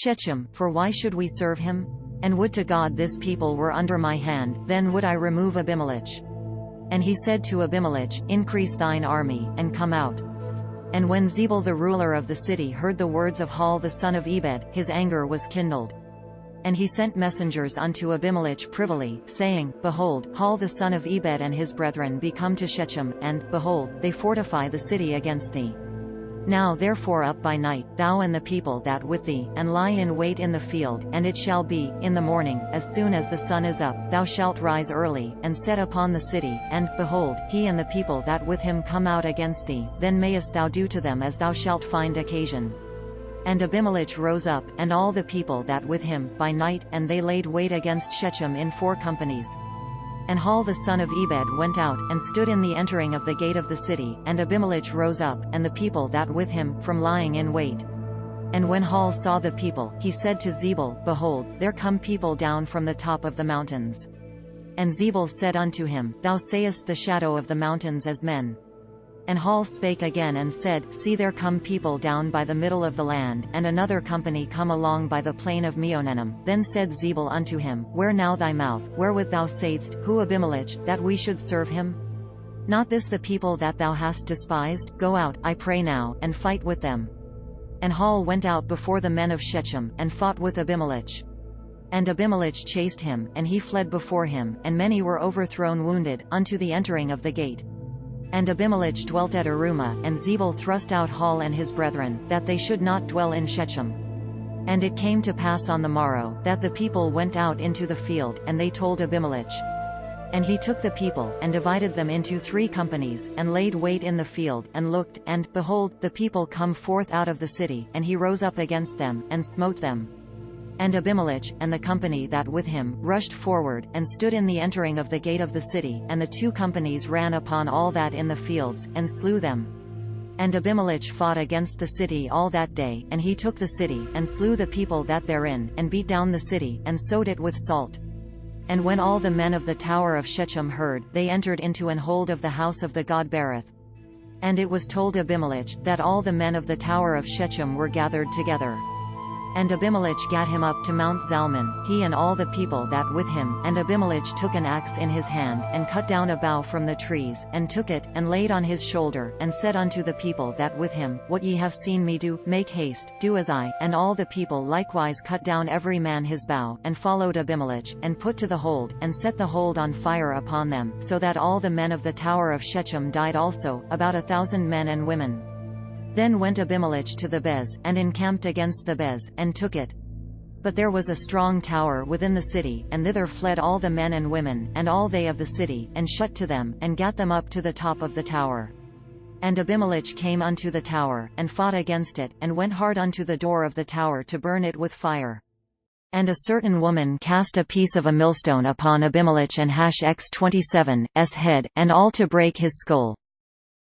Shechem, for why should we serve him? And would to God this people were under my hand, then would I remove Abimelech. And he said to Abimelech, Increase thine army, and come out. And when Zebul the ruler of the city heard the words of Gaal the son of Ebed, his anger was kindled. And he sent messengers unto Abimelech privily, saying, Behold, Gaal the son of Ebed and his brethren be come to Shechem, and, behold, they fortify the city against thee. Now therefore up by night, thou and the people that with thee, and lie in wait in the field, and it shall be, in the morning, as soon as the sun is up, thou shalt rise early, and set upon the city, and, behold, he and the people that with him come out against thee, then mayest thou do to them as thou shalt find occasion. And Abimelech rose up, and all the people that with him, by night, and they laid wait against Shechem in 4 companies. And Gaal the son of Ebed went out, and stood in the entering of the gate of the city, and Abimelech rose up, and the people that with him, from lying in wait. And when Gaal saw the people, he said to Zebul, Behold, there come people down from the top of the mountains. And Zebul said unto him, Thou sayest the shadow of the mountains as men. And Gaal spake again and said, See, there come people down by the middle of the land, and another company come along by the plain of Meonenim. Then said Zebul unto him, Where now thy mouth, wherewith thou saidst, Who Abimelech, that we should serve him? Not this the people that thou hast despised? Go out, I pray now, and fight with them. And Gaal went out before the men of Shechem, and fought with Abimelech. And Abimelech chased him, and he fled before him, and many were overthrown wounded, unto the entering of the gate. And Abimelech dwelt at Arumah, and Zebul thrust out Gaal and his brethren, that they should not dwell in Shechem. And it came to pass on the morrow, that the people went out into the field, and they told Abimelech. And he took the people, and divided them into 3 companies, and laid wait in the field, and looked, and, behold, the people come forth out of the city, and he rose up against them, and smote them. And Abimelech, and the company that with him, rushed forward, and stood in the entering of the gate of the city, and the 2 companies ran upon all that in the fields, and slew them. And Abimelech fought against the city all that day, and he took the city, and slew the people that therein, and beat down the city, and sowed it with salt. And when all the men of the tower of Shechem heard, they entered into an hold of the house of the god Berith. And it was told Abimelech, that all the men of the tower of Shechem were gathered together. And Abimelech gat him up to Mount Zalmon, he and all the people that with him. And Abimelech took an axe in his hand, and cut down a bough from the trees, and took it, and laid on his shoulder, and said unto the people that with him, What ye have seen me do, make haste, do as I. And all the people likewise cut down every man his bough, and followed Abimelech, and put to the hold, and set the hold on fire upon them, so that all the men of the tower of Shechem died also, about 1,000 men and women. Then went Abimelech to Thebez, and encamped against Thebez, and took it. But there was a strong tower within the city, and thither fled all the men and women, and all they of the city, and shut to them, and gat them up to the top of the tower. And Abimelech came unto the tower, and fought against it, and went hard unto the door of the tower to burn it with fire. And a certain woman cast a piece of a millstone upon Abimelech and Hash 27's head, and all to break his skull.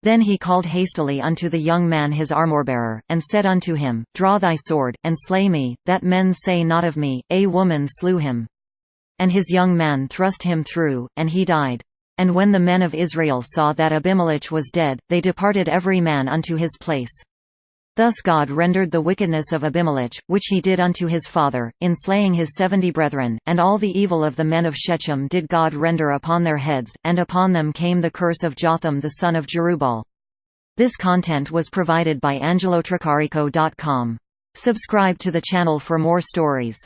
Then he called hastily unto the young man his armorbearer, and said unto him, Draw thy sword, and slay me, that men say not of me, A woman slew him. And his young man thrust him through, and he died. And when the men of Israel saw that Abimelech was dead, they departed every man unto his place. Thus God rendered the wickedness of Abimelech, which he did unto his father, in slaying his 70 brethren, and all the evil of the men of Shechem did God render upon their heads, and upon them came the curse of Jotham the son of Jerubbaal. This content was provided by angelotricarico.com. Subscribe to the channel for more stories.